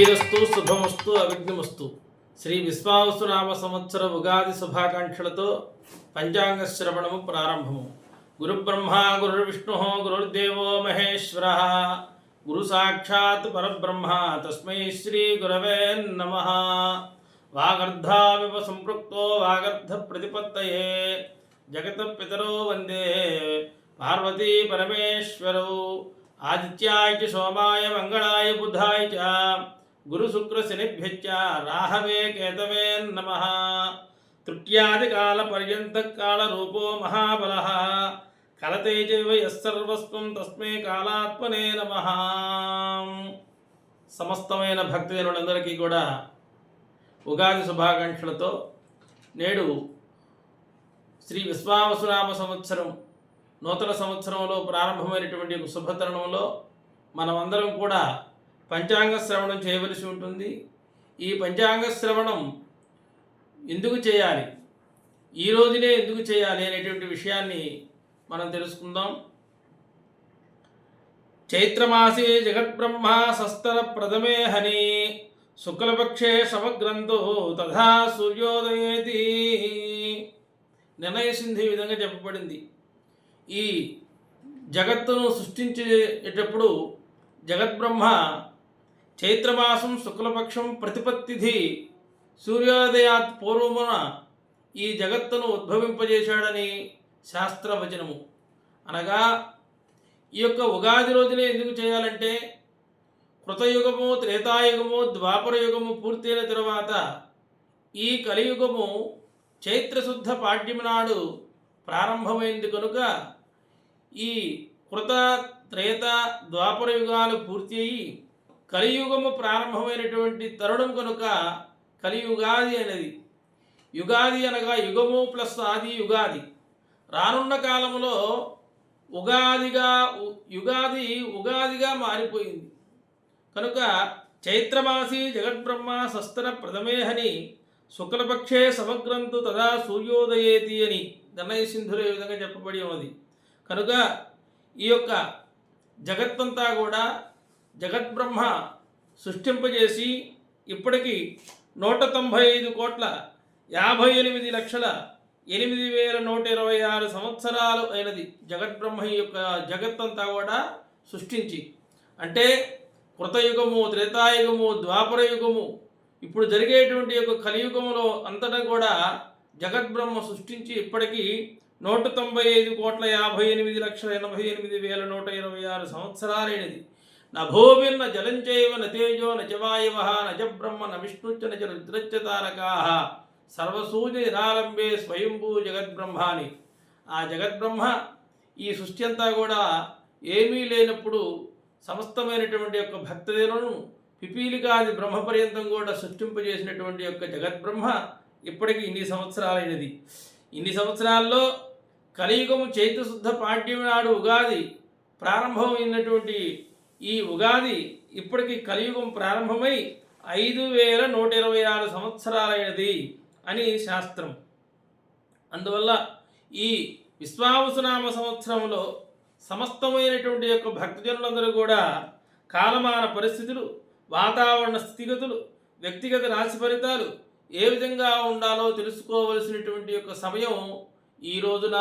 శ్రీరస్తు శుభమస్తు అవిఘ్నమస్తు. శ్రీ విశ్వావసునామ సంవత్సర ఉగాది శుభాకాంక్షలతో పంచాంగ శ్రవణము ప్రారంభము. గురుబ్రహ్మ గురుర్విష్ణు గురుర్దేవో మహేశ్వర గురు సాక్షాత్ పరబ్రహ్మ తస్మై శ్రీ గురవే నమః. వాగర్ధావివ సంపృక్తో వాగర్ధ ప్రతిపత్తయే జగత పితరో వందే పార్వతీ పరమేశ్వరౌ. ఆదిత్యాయ చ సోమాయ మంగళాయ బుధాయ చ గురు శుక్ర శనిభ్యశ్చ రాహవే కేతవే నమః. తృట్యాది కాల పర్యంత కాల రూపో మహాబలః కలతే చైవ యస్సర్వస్వం తస్మై కాలాత్మనే నమః. సమస్తమైన భక్తజనులందరికీ కూడా ఉగాది శుభాకాంక్షలతో నేడు శ్రీ విశ్వావసునామ సంవత్సరం నూతన సంవత్సరంలో ప్రారంభమైనటువంటి ఒక శుభతరుణంలో మనమందరం కూడా పంచాంగ శ్రవణం చేయవలసి ఉంటుంది. ఈ పంచాంగ శ్రవణం ఎందుకు చేయాలి, ఈ రోజునే ఎందుకు చేయాలి అనేటువంటి విషయాన్ని మనం తెలుసుకుందాం. చైత్రమాసే జగద్బ్రహ్మ సస్తర ప్రథమే హని శుక్లపక్షే సమగ్రంథో తథా సూర్యోదయేతి. నిర్ణయ సింధి విధంగా చెప్పబడింది. ఈ జగత్తును సృష్టించేటప్పుడు జగద్బ్రహ్మ చైత్రమాసం శుక్లపక్షం ప్రతిపత్తిథి సూర్యోదయాత్ పూర్వమున ఈ జగత్తును ఉద్భవింపజేశాడని శాస్త్రవచనము. అనగా ఈ యొక్క ఉగాది రోజునే ఎందుకు చేయాలంటే కృతయుగము, త్రేతాయుగము, ద్వాపరయుగము పూర్తయిన తరువాత ఈ కలియుగము చైత్రశుద్ధ పాడ్యమి నాడు ప్రారంభమైంది కనుక ఈ కృత, త్రేత, ద్వాపర యుగాలు పూర్తి అయ్యి కలియుగము ప్రారంభమైనటువంటి తరుణం కనుక కలియుగాది అనేది. యుగాది అనగా యుగము ప్లస్ ఆది యుగాది. రానున్న కాలంలో ఉగాదిగా మారిపోయింది కనుక చైత్రమాసి జగద్బ్రహ్మ సస్తన ప్రథమేహని శుక్లపక్షే సమగ్రంతు తదా సూర్యోదయేతి అని నిర్ణయ సింధులో ఈ విధంగా చెప్పబడి ఉన్నది. కనుక ఈ యొక్క జగత్తంతా కూడా జగద్బ్రహ్మ సృష్టింపజేసి ఇప్పటికీ 195,58,826 సంవత్సరాలు అయినది జగద్బ్రహ్మ యొక్క జగత్తంతా కూడా సృష్టించి. అంటే కృతయుగము, త్రేతాయుగము, ద్వాపరయుగము, ఇప్పుడు జరిగేటువంటి యొక్క కలియుగములో అంతటా కూడా జగద్బ్రహ్మ సృష్టించి ఇప్పటికీ 195,58,88,126 సంవత్సరాలైనది. నభోభిర్న జలంచైవ నతేజో నచవాయవ నచ బ్రహ్మ న విష్ణుచ్చ నచ రుద్రచ్చ తారకాః సర్వసూర్య నిరాలంబే స్వయంభూ జగద్బ్రహ్మాని. ఆ జగద్బ్రహ్మ ఈ సృష్టి అంతా కూడా ఏమీ లేనప్పుడు సమస్తమైనటువంటి యొక్క భక్తజనులను పిపీలికాది బ్రహ్మపర్యంతం కూడా సృష్టింపజేసినటువంటి యొక్క జగద్బ్రహ్మ ఇప్పటికీ ఇన్ని సంవత్సరాలైనది. ఇన్ని సంవత్సరాల్లో కలియుగము చైత్రశుద్ధ పాడ్యమి నాడు ఉగాది ప్రారంభమైనటువంటి ఈ ఉగాది ఇప్పటికీ కలియుగం ప్రారంభమై 5,126 సంవత్సరాలైనది అని శాస్త్రం. అందువల్ల ఈ విశ్వావసునామ సంవత్సరంలో సమస్తమైనటువంటి యొక్క భక్తజనులందరూ కూడా కాలమాన పరిస్థితులు, వాతావరణ స్థితిగతులు, వ్యక్తిగత రాశి ఫలితాలు ఏ విధంగా ఉండాలో తెలుసుకోవలసినటువంటి యొక్క సమయం ఈ రోజున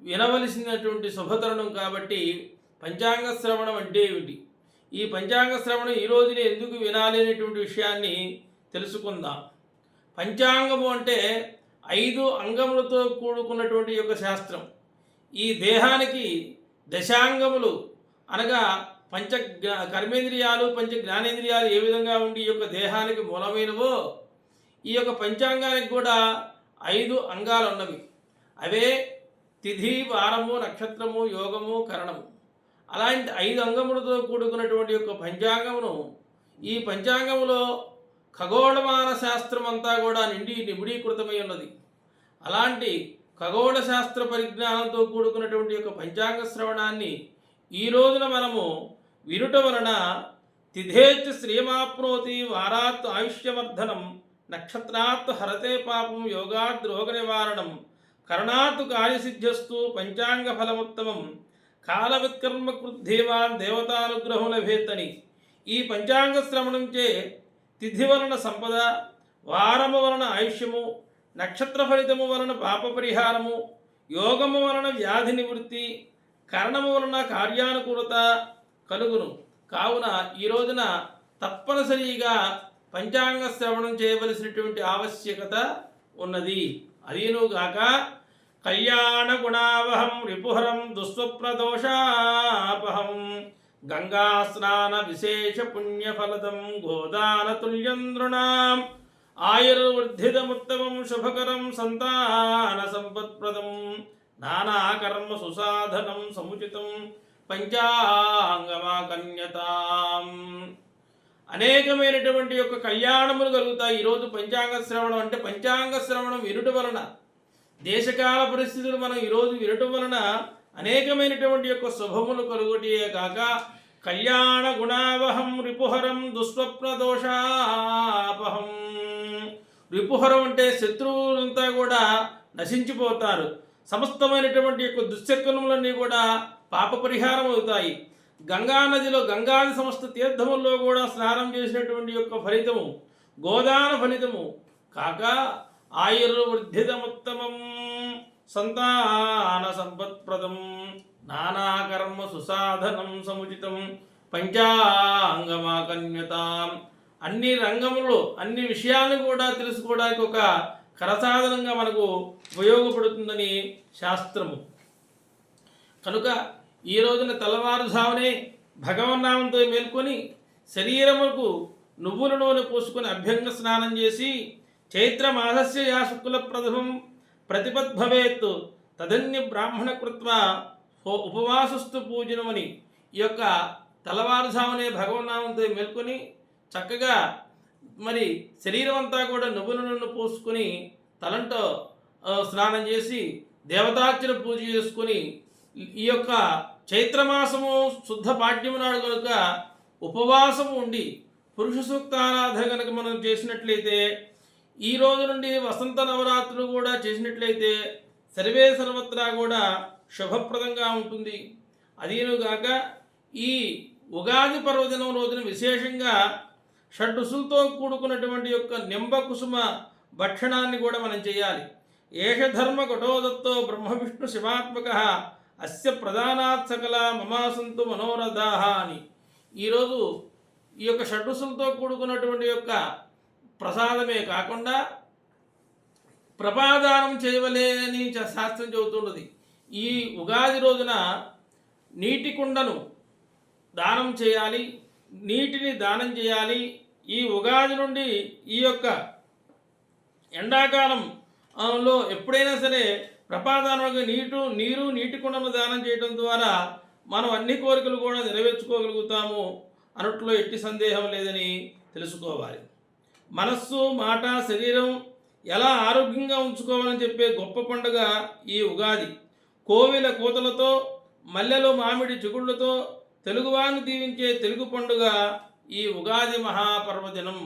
వినవలసినటువంటి శుభతరుణం. కాబట్టి పంచాంగ శ్రవణం అంటే ఏమిటి, ఈ పంచాంగ శ్రవణం ఈ రోజునే ఎందుకు వినాలి అనేటువంటి విషయాన్ని తెలుసుకుందాం. పంచాంగము అంటే 5 అంగములతో కూడుకున్నటువంటి యొక్క శాస్త్రం. ఈ దేహానికి దశాంగములు అనగా పంచ కర్మేంద్రియాలు, పంచ జ్ఞానేంద్రియాలు ఏ విధంగా ఉండి ఈ యొక్క దేహానికి మూలమైనవో ఈ యొక్క పంచాంగానికి కూడా 5 అంగాలు ఉన్నవి. అవే తిథి, వారము, నక్షత్రము, యోగము, కరణము. అలాంటి 5 అంగములతో కూడుకున్నటువంటి యొక్క పంచాంగమును, ఈ పంచాంగములో ఖగోళమాన శాస్త్రం అంతా కూడా నిబిడీకృతమై ఉన్నది. అలాంటి ఖగోళ శాస్త్ర పరిజ్ఞానంతో కూడుకున్నటువంటి యొక్క పంచాంగ శ్రవణాన్ని ఈ రోజున మనము వినుట వలన తిథేచ్ శ్రియమాప్నోతి వారాత్ ఆయుష్యవర్ధనం నక్షత్రాత్ హరతే పాపం యోగాద్ రోగ నివారణం కరణాత్ కార్యసిద్ధ్యస్తు పంచాంగ ఫలముత్తమం కాలవిత్కర్మ కృద్ధీవాన్ దేవతానుగ్రహం లభేత్తని. ఈ పంచాంగ శ్రవణంచే తిథి వలన సంపద, వారము వలన ఆయుష్యము, నక్షత్ర ఫలితము వలన పాప పరిహారము, యోగము వలన వ్యాధి నివృత్తి, కరణము వలన కార్యానుకూలత కలుగును. కావున ఈ రోజున తప్పనిసరిగా పంచాంగ శ్రవణం చేయవలసినటువంటి ఆవశ్యకత ఉన్నది. అదీనుగాక కళ్యాణ గుణావహం రిపుహరం దుస్వప్నదోషాపహం గంగా స్నాన విశేష పుణ్యఫలదం గోదాన తుల్యం నృణాం ఆయుర్వర్ధితముత్తమం శుభకరం సంతాన సంపత్ప్రదం నానాకర్మ సుసాధనం సముచితం పంచాంగమాకన్యతాం. అనేకమైనటువంటి యొక్క కళ్యాణములు కలుగుతాయి. ఈరోజు పంచాంగ శ్రవణం అంటే పంచాంగ శ్రవణం వినుట వలన, దేశకాల పరిస్థితులు మనం ఈరోజు వినటం వలన అనేకమైనటువంటి యొక్క శుభములు కలుగుటే కాక కళ్యాణ గుణావహం రిపుహరం దుస్వప్నదోషాపహం. రిపుహరం అంటే శత్రువులంతా కూడా నశించిపోతారు. సమస్తమైనటువంటి యొక్క దుశ్శకునములన్నీ కూడా పాప పరిహారం అవుతాయి. గంగా నదిలో గంగాది సమస్త తీర్థముల్లో కూడా స్నానం చేసినటువంటి యొక్క ఫలితము గోదాన ఫలితము కాక ఆయుర్వర్ధితముత్తమం సంతాన సంపత్ప్రదం నానాకర్మ సుసాధనం సముచితం పంచాంగమాకన్యతాం. అన్ని రంగములు అన్ని విషయాలను కూడా తెలుసుకోవడానికి ఒక కరసాధనంగా మనకు ఉపయోగపడుతుందని శాస్త్రము. కనుక ఈ రోజున తెల్లవారుజామునే భగవన్నామంతో మేల్కొని శరీరముకు నువ్వుల నూనె పోసుకొని అభ్యంగ స్నానం చేసి చైత్రమాసస్య యా శుక్ల ప్రథమం ప్రతిపద్భవేత్ తదన్య బ్రాహ్మణ కృత్వ ఉపవాసస్తు పూజనమని ఈ యొక్క తెల్లవారుజామునే భగవన్నామంతో మేల్కొని చక్కగా మరి శరీరం అంతా కూడా నువ్వుల నూనె పోసుకొని తలంటో స్నానం చేసి దేవతార్చన పూజ చేసుకొని ఈ యొక్క చైత్రమాసము శుద్ధ పాడ్యము నాడు కనుక ఉపవాసము ఉండి పురుష సూక్తారాధన కనుక మనం చేసినట్లయితే, ఈ రోజు నుండి వసంత నవరాత్రులు కూడా చేసినట్లయితే సర్వే సర్వత్రా కూడా శుభప్రదంగా ఉంటుంది. అదీనుగాక ఈ ఉగాది పర్వదినం రోజున విశేషంగా షడ్రుసులతో కూడుకున్నటువంటి యొక్క నింబ కుసుమ భక్షణాన్ని కూడా మనం చేయాలి. ఏషధర్మ కఠోదత్తో బ్రహ్మ విష్ణు శివాత్మక అస్య ప్రధానాత్ సకల మమాసంతు మనోరథాః అని. ఈరోజు ఈ యొక్క షడ్రుసులతో కూడుకున్నటువంటి యొక్క ప్రసాదమే కాకుండా ప్రపాదానం చేయవలేని శాస్త్రం చెబుతున్నది. ఈ ఉగాది రోజున నీటి కుండను దానం చేయాలి, నీటిని దానం చేయాలి. ఈ ఉగాది నుండి ఈ యొక్క ఎండాకాలంలో ఎప్పుడైనా సరే ప్రపాదానంగా నీరు నీటి కుండను దానం చేయడం ద్వారా మనం అన్ని కోరికలు కూడా నెరవేర్చుకోగలుగుతాము అన్నట్లో ఎట్టి సందేహం లేదని తెలుసుకోవాలి. మనస్సు, మాట, శరీరం ఎలా ఆరోగ్యంగా ఉంచుకోవాలని చెప్పే గొప్ప పండుగ ఈ ఉగాది. కోవిల కూతలతో మల్లెలు మామిడి చిగుళ్లతో తెలుగువారిని దీవించే తెలుగు పండుగ ఈ ఉగాది మహాపర్వదినం.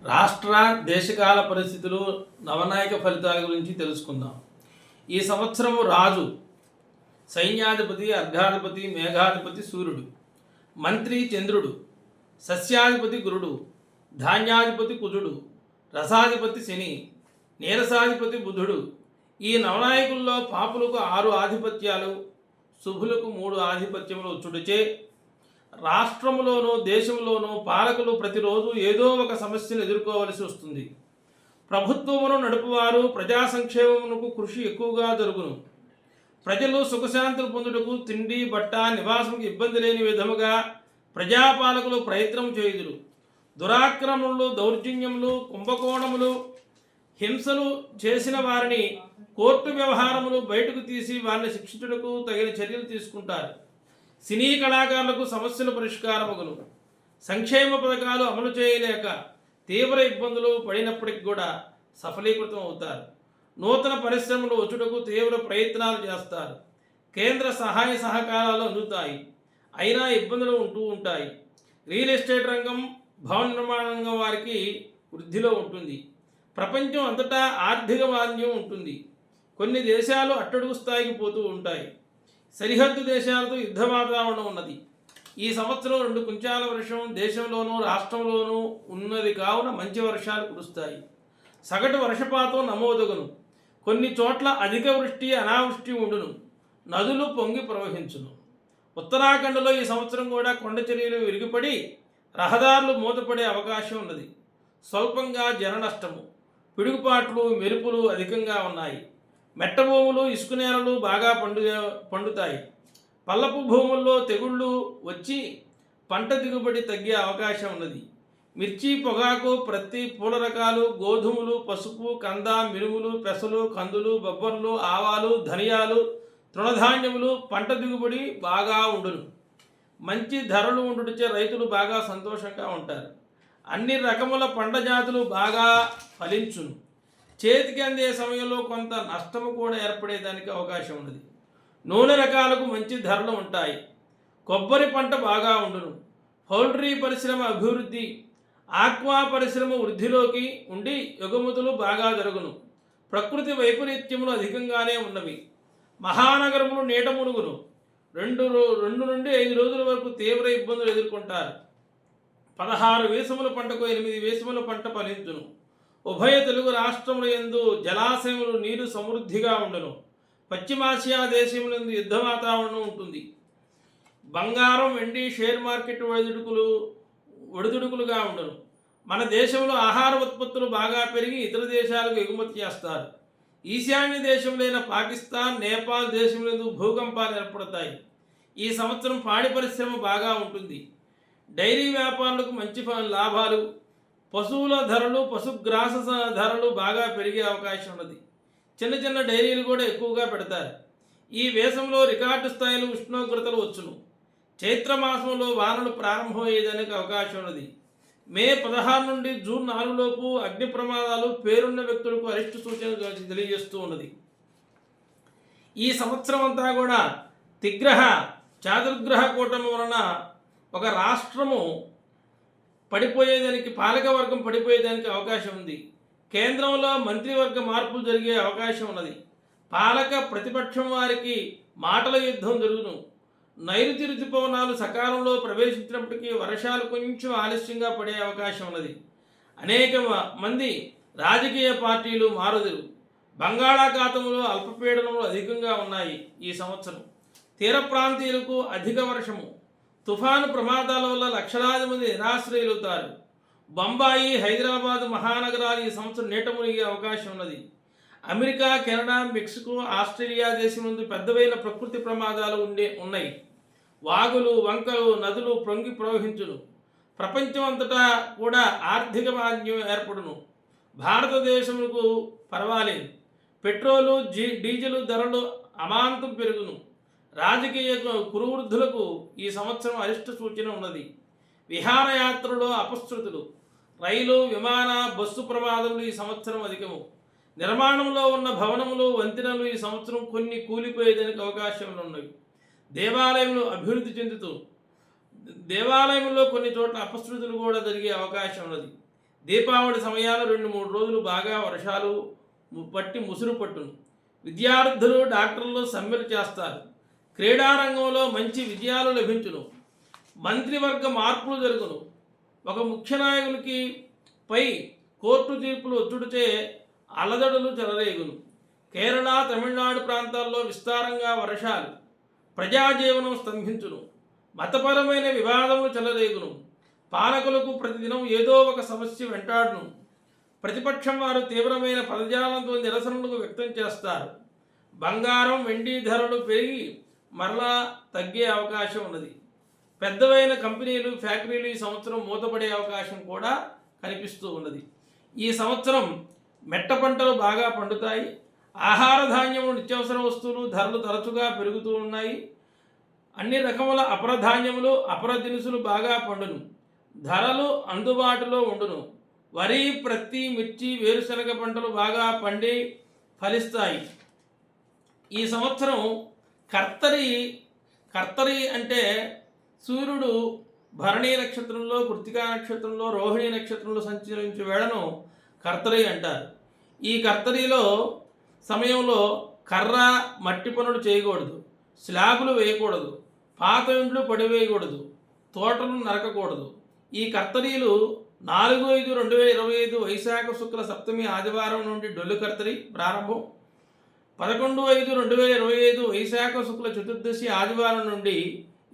రాష్ట్ర దేశకాల పరిస్థితులు, నవనాయక ఫలితాల గురించి తెలుసుకుందాం. ఈ సంవత్సరము రాజు సైన్యాధిపతి, అర్ఘాధిపతి, మేఘాధిపతి సూర్యుడు, మంత్రి చంద్రుడు, సస్యాధిపతి గురుడు, ధాన్యాధిపతి కుజుడు, రసాధిపతి శని, నీరసాధిపతి బుధుడు. ఈ నవనాయకుల్లో పాపులకు 6 ఆధిపత్యాలు, శుభులకు 3 ఆధిపత్యములు వచ్చుడిచే రాష్ట్రములోనూ దేశంలోనూ పాలకులు ప్రతిరోజు ఏదో ఒక సమస్యను ఎదుర్కోవలసి వస్తుంది. ప్రభుత్వమును నడుపువారు ప్రజా సంక్షేమమునకు కృషి ఎక్కువగా జరుగును. ప్రజలు సుఖశాంతులు పొందుటకు తిండి, బట్ట, నివాసముకు ఇబ్బంది లేని విధముగా ప్రజాపాలకులు ప్రయత్నం చేయుదురు. దురాక్రమణలు, దౌర్జన్యములు, కుంభకోణములు, హింసలు చేసిన వారిని కోర్టు వ్యవహారములు బయటకు తీసి వారిని శిక్షించుటకు తగిన చర్యలు తీసుకుంటారు. సినీ కళాకారులకు సమస్యల పరిష్కారముగును. సంక్షేమ పథకాలు అమలు చేయలేక తీవ్ర ఇబ్బందులు పడినప్పటికి కూడా సఫలీకృతం అవుతారు. నూతన పరిశ్రమలు వచ్చుటకు తీవ్ర ప్రయత్నాలు చేస్తారు. కేంద్ర సహాయ సహకారాలు అందుతాయి, అయినా ఇబ్బందులు ఉంటూ ఉంటాయి. రియల్ ఎస్టేట్ రంగం, భవన నిర్మాణ రంగం వారికి వృద్ధిలో ఉంటుంది. ప్రపంచం అంతటా ఆర్థిక మాంద్యం ఉంటుంది. కొన్ని దేశాలు అట్టడుగు స్థాయికి పోతూ ఉంటాయి. సరిహద్దు దేశాలతో యుద్ధ వాతావరణం ఉన్నది. ఈ సంవత్సరం 2 కుంచాల వర్షం దేశంలోనూ రాష్ట్రంలోనూ ఉన్నది కావున మంచి వర్షాలు కురుస్తాయి. సగటు వర్షపాతం నమోదగును. కొన్ని చోట్ల అధిక వృష్టి అనావృష్టి ఉండును. నదులు పొంగి ప్రవహించును. ఉత్తరాఖండ్లో ఈ సంవత్సరం కూడా కొండ చర్యలు విరిగిపడి రహదారులు మూతపడే అవకాశం ఉన్నది. స్వల్పంగా జన నష్టము, పిడుగుపాట్లు మెరుపులు అధికంగా ఉన్నాయి. మెట్ట భూములు ఇసుక నేలలు బాగా పండుతాయి. పల్లపు భూముల్లో తెగుళ్ళు వచ్చి పంట దిగుబడి తగ్గే అవకాశం ఉన్నది. మిర్చి, పొగాకు, ప్రత్తి, పూల రకాలు, గోధుమలు, పసుపు, కంద, మినుములు, పెసలు, కందులు, బొబ్బర్లు, ఆవాలు, ధనియాలు, తృణధాన్యములు పంట దిగుబడి బాగా ఉండును. మంచి ధరలు ఉండుటచే రైతులు బాగా సంతోషంగా ఉంటారు. అన్ని రకముల పంట జాతులు బాగా ఫలించును. చేతికి అందే సమయంలో కొంత నష్టము కూడా ఏర్పడేదానికి అవకాశం ఉన్నది. నూనె రకాలకు మంచి ధరలు ఉంటాయి. కొబ్బరి పంట బాగా ఉండును. పౌల్ట్రీ పరిశ్రమ అభివృద్ధి, ఆక్వా పరిశ్రమ వృద్ధిలోకి ఉండి ఎగుమతులు బాగా జరుగును. ప్రకృతి వైపరీత్యములు అధికంగానే ఉన్నవి. మహానగరములు నీట మునుగును. 2 నుండి 5 రోజుల వరకు తీవ్ర ఇబ్బందులు ఎదుర్కొంటారు. 16 వేసముల పంటకు 8 వేసముల పంట ఫలించును. ఉభయ తెలుగు రాష్ట్రముల యందు జలాశయములు నీరు సమృద్ధిగా ఉండును. పశ్చిమాసియా దేశములందు యుద్ధ వాతావరణం ఉంటుంది. బంగారం, వెండి, షేర్ మార్కెట్ ఒడిదుడుకులుగా ఉండును. మన దేశంలో ఆహార ఉత్పత్తులు బాగా పెరిగి ఇతర దేశాలకు ఎగుమతి చేస్తారు. ఈశాన్య దేశములైన పాకిస్తాన్, నేపాల్ దేశములందు భూకంపాలు ఏర్పడతాయి. ఈ సంవత్సరం పాడి పరిశ్రమ బాగా ఉంటుంది. డైరీ వ్యాపారులకు మంచి లాభాలు, పశువుల ధరలు, పశుగ్రాస ధరలు బాగా పెరిగే అవకాశం ఉన్నది. చిన్న చిన్న డైరీలు కూడా ఎక్కువగా పెడతారు. ఈ వేసంలో రికార్డు స్థాయిలో ఉష్ణోగ్రతలు వచ్చును. చైత్రమాసంలో వానలు ప్రారంభమయ్యేదానికి అవకాశం ఉన్నది. మే 16 నుండి జూన్ 4 లోపు అగ్ని ప్రమాదాలు పేరున్న వ్యక్తులకు అరెస్టు సూచన తెలియజేస్తూ ఉన్నది. ఈ సంవత్సరం అంతా కూడా తిగ్రహ చాతుర్గ్రహ కూటమి వలన ఒక రాష్ట్రము పడిపోయేదానికి, పాలకవర్గం పడిపోయేదానికి అవకాశం ఉంది. కేంద్రంలో మంత్రివర్గ మార్పులు జరిగే అవకాశం ఉన్నది. పాలక ప్రతిపక్షం వారికి మాటల యుద్ధం జరుగును. నైరుతి ఋతుపవనాలు సకాలంలో ప్రవేశించినప్పటికీ వర్షాలు కొంచెం ఆలస్యంగా పడే అవకాశం ఉన్నది. అనేక మంది రాజకీయ పార్టీలు మారుదురు. బంగాళాఖాతంలో అల్పపీడనములు అధికంగా ఉన్నాయి. ఈ సంవత్సరం తీర ప్రాంతీయులకు అధిక వర్షము, తుఫాను ప్రమాదాల వల్ల లక్షలాది మంది నిరాశ్రయులవుతారు. బొంబాయి, హైదరాబాద్ మహానగరాలు ఈ సంవత్సరం నీట మునిగే అవకాశం ఉన్నది. అమెరికా, కెనడా, మెక్సికో, ఆస్ట్రేలియా దేశం నుండి పెద్దవైన ప్రకృతి ప్రమాదాలు ఉన్నాయి. వాగులు, వంకలు, నదులు పొంగి ప్రవహించును. ప్రపంచం అంతటా కూడా ఆర్థిక మాంద్యం ఏర్పడును. భారతదేశములకు పర్వాలేదు. పెట్రోలు, డీజిల్ ధరలు అమాంతం పెరుగును. రాజకీయ కురువృద్ధులకు ఈ సంవత్సరం అరిష్ట సూచన ఉన్నది. విహారయాత్రలో అపశృతులు, రైలు, విమాన, బస్సు ప్రమాదములు ఈ సంవత్సరం అధికము. నిర్మాణంలో ఉన్న భవనములు, వంతెనలు ఈ సంవత్సరం కొన్ని కూలిపోయేదానికి అవకాశాలు ఉన్నాయి. దేవాలయములు అభివృద్ధి చెందుతూ దేవాలయంలో కొన్ని చోట్ల అపశృతులు కూడా జరిగే అవకాశం ఉన్నది. దీపావళి సమయాల్లో 2-3 రోజులు బాగా వర్షాలు పట్టి ముసురు పట్టును. విద్యార్థులు, డాక్టర్లు సమ్మెలు చేస్తారు. క్రీడారంగంలో మంచి విజయాలు లభించును. మంత్రివర్గ మార్పులు జరుగును. ఒక ముఖ్య నాయకునికి పై కోర్టు తీర్పులు ఒత్తిడిచే అలదడులు చెలరేగును. కేరళ, తమిళనాడు ప్రాంతాల్లో విస్తారంగా వర్షాలు, ప్రజాజీవనం స్తంభించును. మతపరమైన వివాదములు చెలరేగును. పాలకులకు ప్రతిదినం ఏదో ఒక సమస్య వెంటాడును. ప్రతిపక్షం వారు తీవ్రమైన పదజాలంతో నిరసనలకు వ్యక్తం చేస్తారు. బంగారం, వెండి ధరలు పెరిగి మరలా తగ్గే అవకాశం ఉన్నది. పెద్దవైన కంపెనీలు, ఫ్యాక్టరీలు ఈ సంవత్సరం మూతపడే అవకాశం కూడా కనిపిస్తూ ఉన్నది. ఈ సంవత్సరం మెట్ట పంటలు బాగా పండుతాయి. ఆహార ధాన్యములు, నిత్యావసర వస్తువులు ధరలు తరచుగా పెరుగుతూ ఉన్నాయి. అన్ని రకముల అపర ధాన్యములు, అపర దినుసులు బాగా పండును. ధరలు అందుబాటులో ఉండును. వరి, ప్రత్తి, మిర్చి, వేరుశనగ పంటలు బాగా పండి ఫలిస్తాయి. ఈ సంవత్సరం కర్తరి అంటే సూర్యుడు భరణీ నక్షత్రంలో, కృత్తికా నక్షత్రంలో, రోహిణీ నక్షత్రంలో సంచరించే వేళను కర్తరి అంటారు. ఈ కర్తరిలో సమయంలో కర్ర, మట్టి పనులు చేయకూడదు. స్లాబులు వేయకూడదు. పాత ఇండ్లు పడివేయకూడదు. తోటను నరకకూడదు. ఈ కర్తరీలు 4/5/2025 వైశాఖ శుక్ల సప్తమి ఆదివారం నుండి డొల్లు కర్తరి ప్రారంభం, 11/5/2025 వైశాఖ శుక్ల చతుర్దశి ఆదివారం నుండి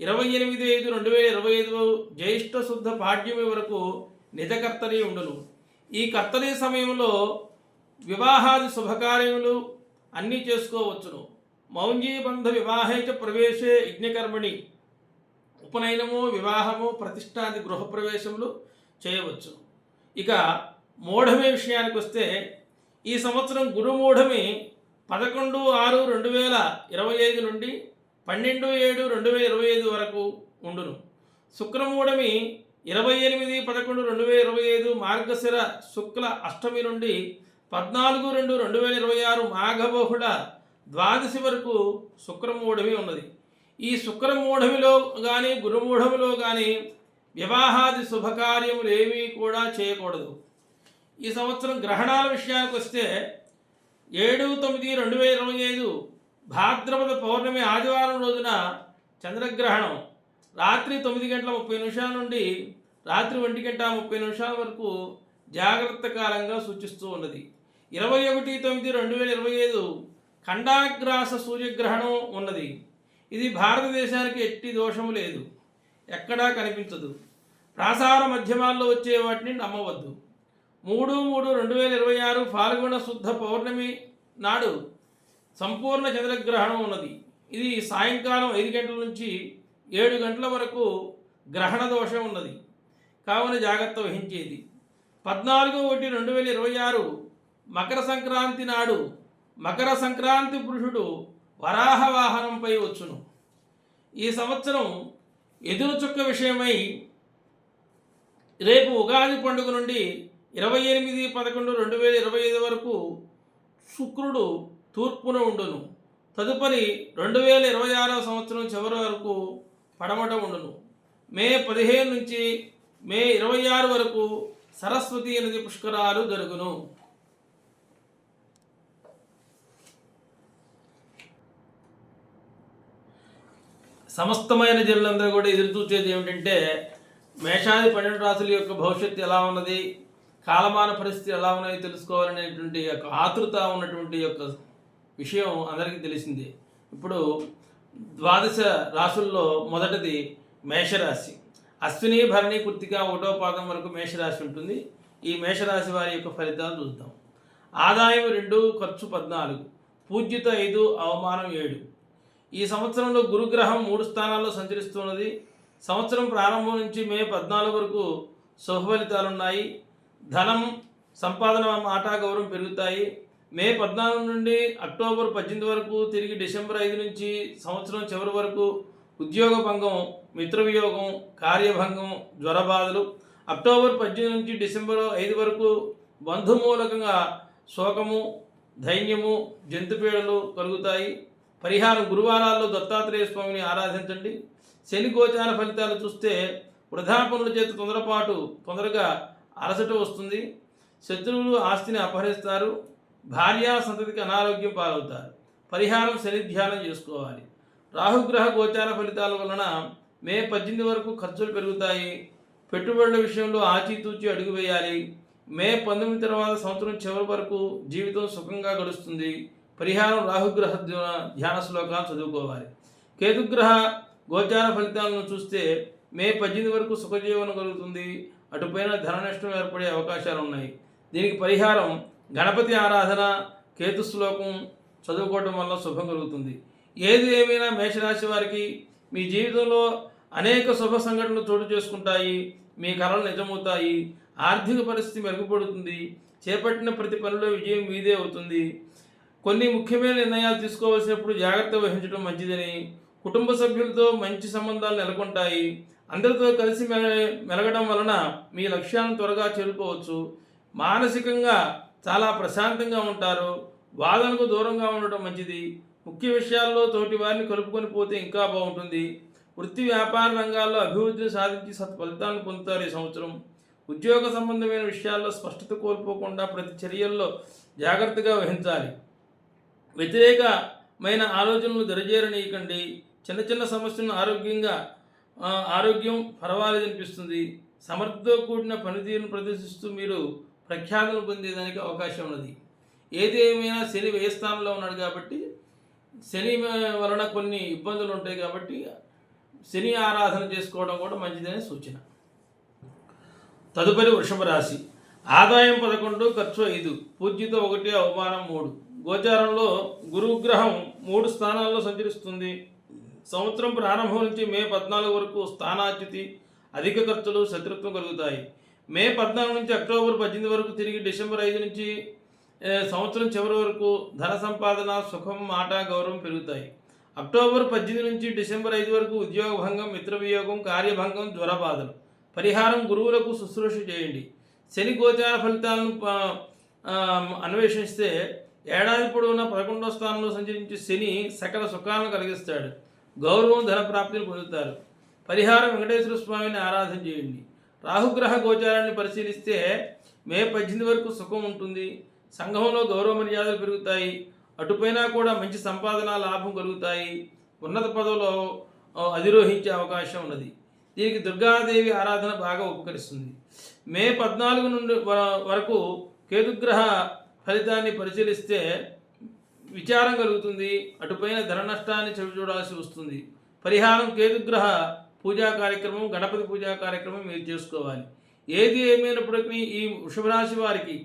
28/5/2025 జ్యేష్ఠ శుద్ధ పాడ్యమి వరకు నిజ కర్తరి ఉండును. ఈ కర్తరి సమయంలో వివాహాది శుభకార్యములు అన్నీ చేసుకోవచ్చును. మౌంజీబంధ వివాహేచ ప్రవేశే యజ్ఞకర్మణి, ఉపనయనము, వివాహము, ప్రతిష్టాది గృహప్రవేశములు చేయవచ్చు. ఇక మూఢమి విషయానికి వస్తే ఈ సంవత్సరం గురుమూఢమి 11/6/2025 నుండి 12/7/2025 వరకు ఉండును. శుక్రమూఢమి 28/11/2025 మార్గశిర శుక్ల అష్టమి నుండి 14/2/2026 మాఘబహుళ ద్వాదశి వరకు శుక్రమూఢమి ఉన్నది. ఈ శుక్రమూఢమిలో కానీ గురుమూఢమిలో కానీ వివాహాది శుభకార్యములు ఏమీ కూడా చేయకూడదు. ఈ సంవత్సరం గ్రహణాల విషయానికి వస్తే 7/9/2025 భాద్రపద పౌర్ణమి ఆదివారం రోజున చంద్రగ్రహణం రాత్రి 9:30 నుండి రాత్రి 1:30 వరకు జాగ్రత్త కాలంగా సూచిస్తూ ఉన్నది. 21/9/2025 ఖండాగ్రాస సూర్యగ్రహణం ఉన్నది. ఇది భారతదేశానికి ఎట్టి దోషము లేదు, ఎక్కడా కనిపించదు. ప్రాసార మధ్యమాల్లో వచ్చే వాటిని నమ్మవద్దు. 3/3/2026 ఫాల్గుణ శుద్ధ పౌర్ణమి నాడు సంపూర్ణ చంద్రగ్రహణం ఉన్నది. ఇది సాయంకాలం 5 గంటల నుంచి 7 గంటల వరకు గ్రహణ దోషం ఉన్నది, కావున జాగ్రత్త వహించేది. 14/1/2026 మకర సంక్రాంతి నాడు మకర సంక్రాంతి పురుషుడు వరాహ వాహనంపై వచ్చును. ఈ సంవత్సరం ఎదురు చుక్క విషయమై రేపు ఉగాది పండుగ నుండి 28/11/2025 వరకు శుక్రుడు తూర్పున ఉండును. తదుపరి 2026 సంవత్సరం చివరి వరకు పడమట ఉండును. మే 15 నుంచి మే 26 వరకు సరస్వతీ నది పుష్కరాలు జరుగును. సమస్తమైన జనులందరూ కూడా ఎదురు చూసేది ఏమిటంటే మేషాది 12 రాశుల యొక్క భవిష్యత్తు ఎలా ఉన్నది, కాలమాన పరిస్థితి ఎలా ఉన్నది తెలుసుకోవాలనేటువంటి యొక్క ఆతృత ఉన్నటువంటి యొక్క విషయం అందరికీ తెలిసిందే. ఇప్పుడు ద్వాదశ రాశుల్లో మొదటిది మేషరాశి. అశ్విని, భరణి, కృత్తిక 1వ పాదం వరకు మేషరాశి ఉంటుంది. ఈ మేషరాశి వారి యొక్క ఫలితాలు చూద్దాం. ఆదాయం 2, ఖర్చు 14, పూజ్యత 5, అవమానం 7. ఈ సంవత్సరంలో గురుగ్రహం 3 స్థానాల్లో సంచరిస్తున్నది. సంవత్సరం ప్రారంభం నుంచి మే 14 వరకు శుభ ఫలితాలున్నాయి. ధనం, సంపాదన, మాట, గౌరవం పెరుగుతాయి. మే 14 నుండి అక్టోబర్ 18 వరకు, తిరిగి డిసెంబర్ 5 నుంచి సంవత్సరం చివరి వరకు ఉద్యోగ భంగం, మిత్రవియోగం, కార్యభంగం, జ్వరబాధలు. అక్టోబర్ 18 నుంచి డిసెంబర్ 5 వరకు బంధుమూలకంగా శోకము, ధైన్యము, జంతుపీడలు కలుగుతాయి. పరిహారం: గురువారాల్లో దత్తాత్రేయ స్వామిని ఆరాధించండి. శని గోచార ఫలితాలు చూస్తే వృధా పనుల చేత తొందరగా అలసట వస్తుంది. శత్రువులు ఆస్తిని అపహరిస్తారు. భార్యా సంతతికి అనారోగ్యం పాలవుతారు. పరిహారం: శని ధ్యానం చేసుకోవాలి. రాహుగ్రహ గోచార ఫలితాల వలన మే 18 వరకు ఖర్చులు పెరుగుతాయి. పెట్టుబడుల విషయంలో ఆచితూచి అడుగు వేయాలి. మే 19 తర్వాత సంవత్సరం చివరి వరకు జీవితం సుఖంగా గడుస్తుంది. పరిహారం: రాహుగ్రహ ధ్యాన శ్లోకాలు చదువుకోవాలి. కేతుగ్రహ గోచార ఫలితాలను చూస్తే మే 18 వరకు సుఖజీవనం కలుగుతుంది. అటుపైన ధన నష్టం ఏర్పడే అవకాశాలు ఉన్నాయి. దీనికి పరిహారం: గణపతి ఆరాధన, కేతు శ్లోకం చదువుకోవడం వల్ల శుభం కలుగుతుంది. ఏది ఏమైనా మేషరాశి వారికి మీ జీవితంలో అనేక శుభ సంఘటనలు చోటు చేసుకుంటాయి. మీ కలలు నిజమవుతాయి. ఆర్థిక పరిస్థితి మెరుగుపడుతుంది. చేపట్టిన ప్రతి పనిలో విజయం మీదే అవుతుంది. కొన్ని ముఖ్యమైన నిర్ణయాలు తీసుకోవాల్సినప్పుడు జాగ్రత్త వహించడం మంచిదని, కుటుంబ సభ్యులతో మంచి సంబంధాలు నెలకొంటాయి. అందరితో కలిసి మెలగడం వలన మీ లక్ష్యాలను త్వరగా చేరుకోవచ్చు. మానసికంగా చాలా ప్రశాంతంగా ఉంటారు. వాదనకు దూరంగా ఉండటం మంచిది. ముఖ్య విషయాల్లో తోటి వారిని కలుపుకొని పోతే ఇంకా బాగుంటుంది. వృత్తి వ్యాపార రంగాల్లో అభివృద్ధిని సాధించి సత్ఫలితాలను పొందుతారు. ఈ సంవత్సరం ఉద్యోగ సంబంధమైన విషయాల్లో స్పష్టత కోల్పోకుండా ప్రతి చర్యల్లో జాగ్రత్తగా వహించాలి. వ్యతిరేకమైన ఆలోచనలు దరిజేరనీయకండి. చిన్న చిన్న సమస్యలను ఆరోగ్యంగా ఆరోగ్యం పర్వాలేదనిపిస్తుంది. సమర్థతో కూడిన పనితీరును ప్రదర్శిస్తూ మీరు ప్రఖ్యాతులు పొందేదానికి అవకాశం ఉన్నది. ఏది ఏమైనా శని వ్యయ స్థానంలో ఉన్నాడు కాబట్టి శని వలన కొన్ని ఇబ్బందులు ఉంటాయి కాబట్టి శని ఆరాధన చేసుకోవడం కూడా మంచిదనే సూచన. తదుపరి వృషభ రాశి. ఆదాయం 11, ఖర్చు 5, పూజ్యత 1, అవమానం 3. గోచారంలో గురుగ్రహం 3 స్థానాల్లో సంచరిస్తుంది. సంవత్సరం ప్రారంభం నుంచి మే 14 వరకు స్థానాచ్యుతి, అధిక ఖర్చులు, శత్రుత్వం కలుగుతాయి. మే 14 నుంచి అక్టోబర్ 18 వరకు తిరిగి డిసెంబర్ 5 నుంచి సంవత్సరం చివరి వరకు ధన సంపాదన, సుఖం, మాట, గౌరవం పెరుగుతాయి. అక్టోబర్ 18 నుంచి డిసెంబర్ 5 వరకు ఉద్యోగ భంగం, మిత్ర వియోగం, కార్యభంగం, జ్వరబాధలు. పరిహారం: గురువులకు శుశ్రూష చేయండి. శని గోచార ఫలితాలను అన్వేషిస్తే ఏడాది పొడవునా 11వ స్థానంలో సంచరించి శని సకల సుఖాలను కలిగిస్తాడు. గౌరవం, ధన ప్రాప్తిని పొందుతారు. పరిహారం: వెంకటేశ్వర స్వామిని ఆరాధన చేయండి. రాహుగ్రహ గోచారాన్ని పరిశీలిస్తే మే 18 వరకు సుఖం ఉంటుంది. సంఘంలో గౌరవ మర్యాదలు పెరుగుతాయి. అటుపైన కూడా మంచి సంపాదన, లాభం కలుగుతాయి. ఉన్నత పదవిలో అధిరోహించే అవకాశం ఉన్నది. దీనికి దుర్గాదేవి ఆరాధన బాగా ఉపకరిస్తుంది. మే 14 నుండి వరకు కేతుగ్రహ ఫలితాన్ని పరిశీలిస్తే విచారం కలుగుతుంది. అటుపైన ధన నష్టాన్ని చవిచూడాల్సి వస్తుంది. పరిహారం: కేతుగ్రహ పూజా కార్యక్రమం, గణపతి పూజా కార్యక్రమం మీరు చేసుకోవాలి. ఏది ఏమైనప్పటికీ ఈ వృషభరాశి వారికి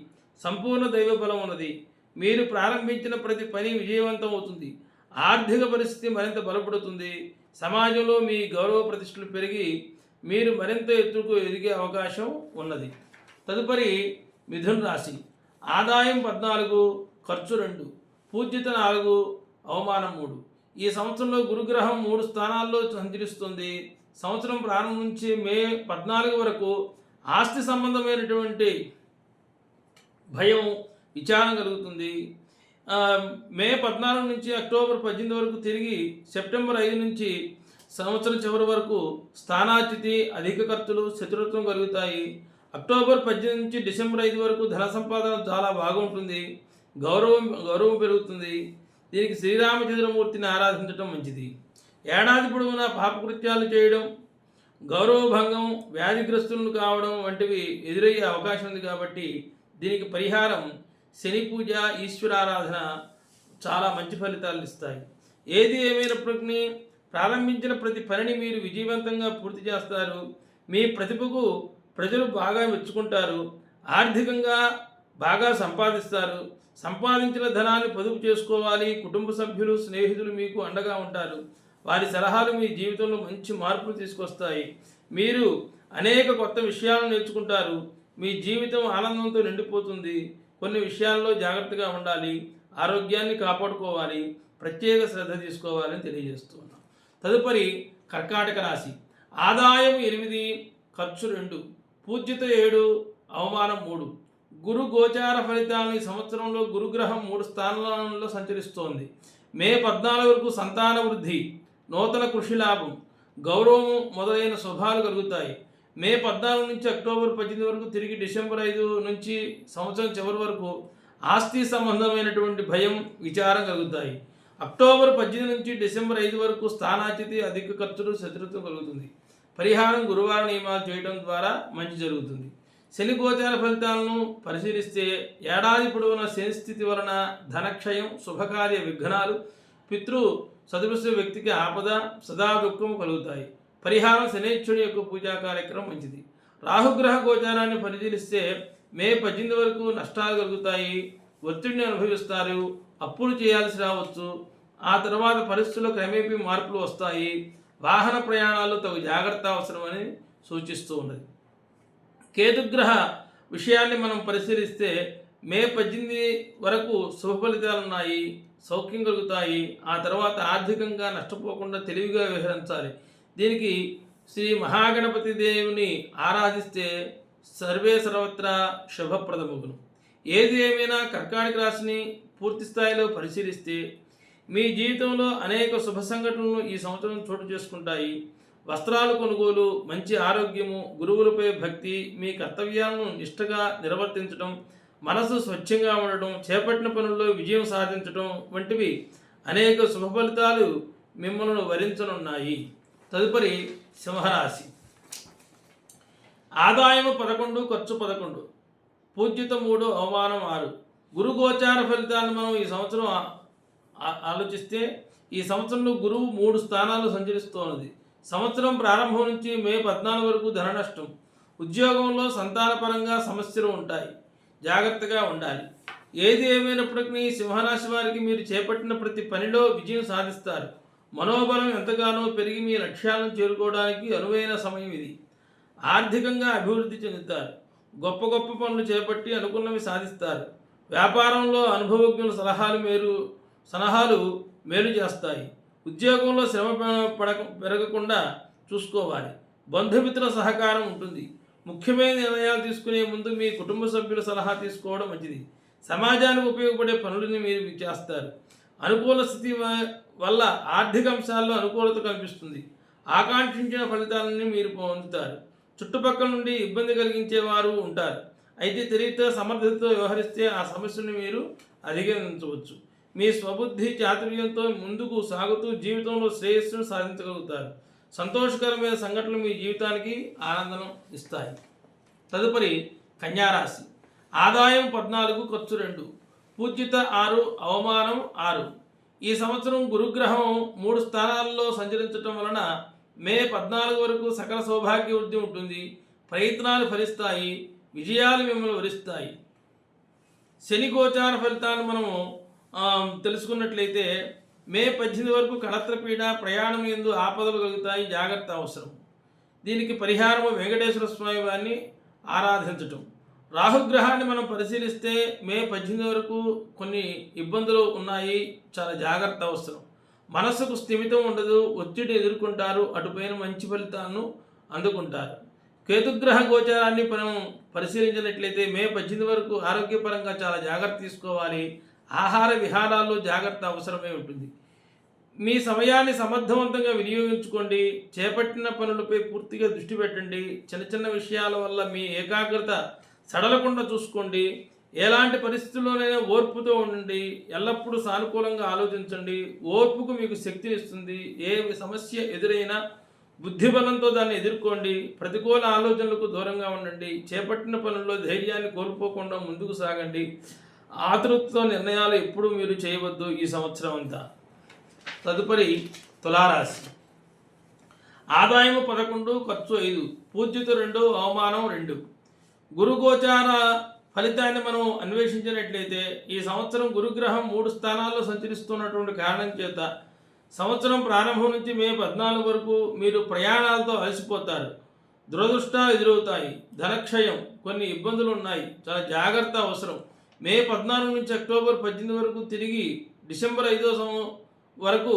సంపూర్ణ దైవ బలం ఉన్నది. మీరు ప్రారంభించిన ప్రతి పని విజయవంతం అవుతుంది. ఆర్థిక పరిస్థితి మరింత బలపడుతుంది. సమాజంలో మీ గౌరవ ప్రతిష్టలు పెరిగి మీరు మరింత ఎత్తుకు ఎదిగే అవకాశం ఉన్నది. తదుపరి మిథున రాశి. ఆదాయం 14, ఖర్చు 2, పూజ్యత 4, అవమానం 3. ఈ సంవత్సరంలో గురుగ్రహం 3 స్థానాల్లో సంచరిస్తుంది. సంవత్సరం ప్రారంభం నుంచి మే 14 వరకు ఆస్తి సంబంధమైనటువంటి భయం, విచారం కలుగుతుంది. మే 14 నుంచి అక్టోబర్ 18 వరకు తిరిగి సెప్టెంబర్ 5 నుంచి సంవత్సరం చివరి వరకు స్థానాచ్యుతి, అధిక ఖర్చులు, శత్రుత్వం కలుగుతాయి. అక్టోబర్ 18 నుంచి డిసెంబర్ 5 వరకు ధన సంపాదన చాలా బాగుంటుంది. గౌరవం పెరుగుతుంది. దీనికి శ్రీరామచంద్రమూర్తిని ఆరాధించడం మంచిది. ఏడాది పొడవునా పాపకృత్యాలు చేయడం, గౌరవభంగం, వ్యాధిగ్రస్తులను కావడం వంటివి ఎదురయ్యే అవకాశం ఉంది కాబట్టి దీనికి పరిహారం: శని పూజ, ఈశ్వరారాధన చాలా మంచి ఫలితాలు ఇస్తాయి. ఏది ఏమైనప్పటికీ ప్రారంభించిన ప్రతి పనిని మీరు విజయవంతంగా పూర్తి చేస్తారు. మీ ప్రతిభకు ప్రజలు బాగా మెచ్చుకుంటారు. ఆర్థికంగా బాగా సంపాదిస్తారు. సంపాదించిన ధనాన్ని పొదుపు చేసుకోవాలి. కుటుంబ సభ్యులు, స్నేహితులు మీకు అండగా ఉంటారు. వారి సలహాలు మీ జీవితంలో మంచి మార్పులు తీసుకొస్తాయి. మీరు అనేక కొత్త విషయాలను నేర్చుకుంటారు. మీ జీవితం ఆనందంతో నిండిపోతుంది. కొన్ని విషయాల్లో జాగ్రత్తగా ఉండాలి. ఆరోగ్యాన్ని కాపాడుకోవాలి. ప్రత్యేక శ్రద్ధ తీసుకోవాలని తెలియజేస్తున్నాను. తదుపరి కర్కాటక రాశి. ఆదాయం 8, ఖర్చు 2, పూజ్యత 7, అవమానం 3. గురు గోచార ఫలితాలను ఈ సంవత్సరంలో గురుగ్రహం 3 స్థానాలలో సంచరిస్తోంది. మే 14 వరకు సంతాన వృద్ధి, నూతన కృషి లాభం, గౌరవం మొదలైన శుభాలు కలుగుతాయి. మే 14 నుంచి అక్టోబర్ 18 వరకు తిరిగి డిసెంబర్ 5 నుంచి సంవత్సరం చివరి వరకు ఆస్తి సంబంధమైనటువంటి భయం, విచారం కలుగుతాయి. అక్టోబర్ 18 నుంచి డిసెంబర్ 5 వరకు స్థానాచ్యుతి, అధిక ఖర్చులు, శత్రుత్వం కలుగుతుంది. పరిహారం: గురువార నియమాలు చేయడం ద్వారా మంచి జరుగుతుంది. శని గోచార ఫలితాలను పరిశీలిస్తే ఏడాది పొడవున శని స్థితి వలన ధనక్షయం, శుభకార్య విఘ్నాలు, పితృ సదృశ్య వ్యక్తికి ఆపద, సదా దుఃఖము కలుగుతాయి. పరిహారం: శనేశ్వరుని యొక్క పూజా కార్యక్రమం మంచిది. రాహుగ్రహ గోచారాన్ని పరిశీలిస్తే మే 18 వరకు నష్టాలు కలుగుతాయి. ఒత్తిడిని అనుభవిస్తారు. అప్పులు చేయాల్సి రావచ్చు. ఆ తర్వాత పరిస్థితుల్లో క్రమేపీ మార్పులు వస్తాయి. వాహన ప్రయాణాలు తగు జాగ్రత్త అవసరమని సూచిస్తూ ఉన్నది. కేతుగ్రహ విషయాన్ని మనం పరిశీలిస్తే మే 18 వరకు శుభ ఫలితాలు ఉన్నాయి. సౌఖ్యం కలుగుతాయి. ఆ తర్వాత ఆర్థికంగా నష్టపోకుండా తెలివిగా వ్యవహరించాలి. దీనికి శ్రీ మహాగణపతి దేవుని ఆరాధిస్తే సర్వే సర్వత్రా శుభప్రదముగును. ఏది ఏమైనా కర్కాటక రాశిని పూర్తి స్థాయిలో పరిశీలిస్తే మీ జీవితంలో అనేక శుభ సంఘటనలు ఈ సంవత్సరం చోటు చేసుకుంటాయి. వస్త్రాలు కొనుగోలు, మంచి ఆరోగ్యము, గురువులపై భక్తి, మీ కర్తవ్యాలను నిష్ఠగా నిర్వర్తించడం, మనసు స్వచ్ఛంగా ఉండడం, చేపట్టిన పనుల్లో విజయం సాధించడం వంటివి అనేక శుభ ఫలితాలు మిమ్మల్ని వరించనున్నాయి. తదుపరి సింహరాశి. ఆదాయము 11, ఖర్చు 11, పూజ్యత 3, అవమానం 6. గురు గోచార ఫలితాలను మనం ఈ సంవత్సరం ఆలోచిస్తే ఈ సంవత్సరంలో గురువు 3 స్థానాలు సంచరిస్తున్నది. సంవత్సరం ప్రారంభం నుంచి మే 14 వరకు ధన నష్టం. ఉద్యోగంలో సంతానపరంగా సమస్యలు ఉంటాయి, జాగ్రత్తగా ఉండాలి. ఏది ఏమైనప్పటికీ సింహరాశి వారికి మీరు చేపట్టిన ప్రతి పనిలో విజయం సాధిస్తారు. మనోబలం ఎంతగానో పెరిగి మీ లక్ష్యాలను చేరుకోవడానికి అనువైన సమయం ఇది. ఆర్థికంగా అభివృద్ధి చెందుతారు. గొప్ప గొప్ప పనులు చేపట్టి అనుకున్నవి సాధిస్తారు. వ్యాపారంలో అనుభవజ్ఞుల సలహాలు మేలు చేస్తాయి. ఉద్యోగంలో శ్రమ పెరగకుండా చూసుకోవాలి. బంధుమిత్రుల సహకారం ఉంటుంది. ముఖ్యమైన నిర్ణయాలు తీసుకునే ముందు మీ కుటుంబ సభ్యుల సలహా తీసుకోవడం మంచిది. సమాజానికి ఉపయోగపడే పనులని మీరు చేస్తారు. అనుకూల స్థితి వల్ల ఆర్థిక అంశాల్లో అనుకూలత కనిపిస్తుంది. ఆకాంక్షించిన ఫలితాలని మీరు పొందుతారు. చుట్టుపక్కల నుండి ఇబ్బంది కలిగించేవారు ఉంటారు. అయితే తెలివితో సమర్థతతో వ్యవహరిస్తే ఆ సమస్యను మీరు అధిగమించవచ్చు. మీ స్వబుద్ధి చాతుర్యంతో ముందుకు సాగుతూ జీవితంలో శ్రేయస్సును సాధించగలుగుతారు. సంతోషకరమైన సంఘటనలు మీ జీవితానికి ఆనందం ఇస్తాయి. తదుపరి కన్యారాశి. ఆదాయం 14, ఖర్చు 2, పూజ్యత 6, అవమానం 6. ఈ సంవత్సరం గురుగ్రహం 3 స్థానాల్లో సంచరించడం వలన మే 14 వరకు సకల సౌభాగ్య వృద్ధి ఉంటుంది. ప్రయత్నాలు ఫలిస్తాయి, విజయాలు మిమ్మల్ని వరిస్తాయి. శని గోచార ఫలితాలను మనము తెలుసుకున్నట్లయితే మే 18 వరకు కళత్రపీడ, ప్రయాణం యందు ఆపదలు కలుగుతాయి, జాగ్రత్త అవసరం. దీనికి పరిహారము వెంకటేశ్వర స్వామి వారిని ఆరాధించటం. రాహుగ్రహాన్ని మనం పరిశీలిస్తే మే 18 వరకు కొన్ని ఇబ్బందులు ఉన్నాయి, చాలా జాగ్రత్త అవసరం. మనస్సుకు స్థిమితం ఉండదు, ఒత్తిడి ఎదుర్కొంటారు, అటుపైన మంచి ఫలితాలను అందుకుంటారు. కేతుగ్రహ గోచారాన్ని మనం పరిశీలించినట్లయితే మే 18 వరకు ఆరోగ్యపరంగా చాలా జాగ్రత్త తీసుకోవాలి. ఆహార విహారాల్లో జాగ్రత్త అవసరమే ఉంటుంది. మీ సమయాన్ని సమర్థవంతంగా వినియోగించుకోండి. చేపట్టిన పనులపై పూర్తిగా దృష్టి పెట్టండి. చిన్న చిన్న విషయాల వల్ల మీ ఏకాగ్రత సడలకుండా చూసుకోండి. ఎలాంటి పరిస్థితుల్లోనైనా ఓర్పుతో ఉండండి. ఎల్లప్పుడూ సానుకూలంగా ఆలోచించండి. ఓర్పుకు మీకు శక్తినిస్తుంది. ఏ సమస్య ఎదురైనా బుద్ధిబలంతో దాన్ని ఎదుర్కోండి. ప్రతికూల ఆలోచనలకు దూరంగా ఉండండి. చేపట్టిన పనుల్లో ధైర్యాన్ని కోల్పోకుండా ముందుకు సాగండి. ఆతృతతో నిర్ణయాలు ఎప్పుడూ మీరు చేయవద్దు ఈ సంవత్సరం అంతా. తదుపరి తులారాశి. ఆదాయము 11, ఖర్చు 5, పూజ్యత 2, అవమానం 2. గురుగోచార ఫలితాన్ని మనం అన్వేషించినట్లయితే ఈ సంవత్సరం గురుగ్రహం 3 స్థానాల్లో సంచరిస్తున్నటువంటి కారణం చేత సంవత్సరం ప్రారంభం నుంచి మే 14 వరకు మీరు ప్రయాణాలతో అలసిపోతారు. దురదృష్టాలు ఎదురవుతాయి. ధనక్షయం, కొన్ని ఇబ్బందులు ఉన్నాయి, చాలా జాగ్రత్త అవసరం. మే 14 నుంచి అక్టోబర్ 18 వరకు తిరిగి డిసెంబర్ 5 వరకు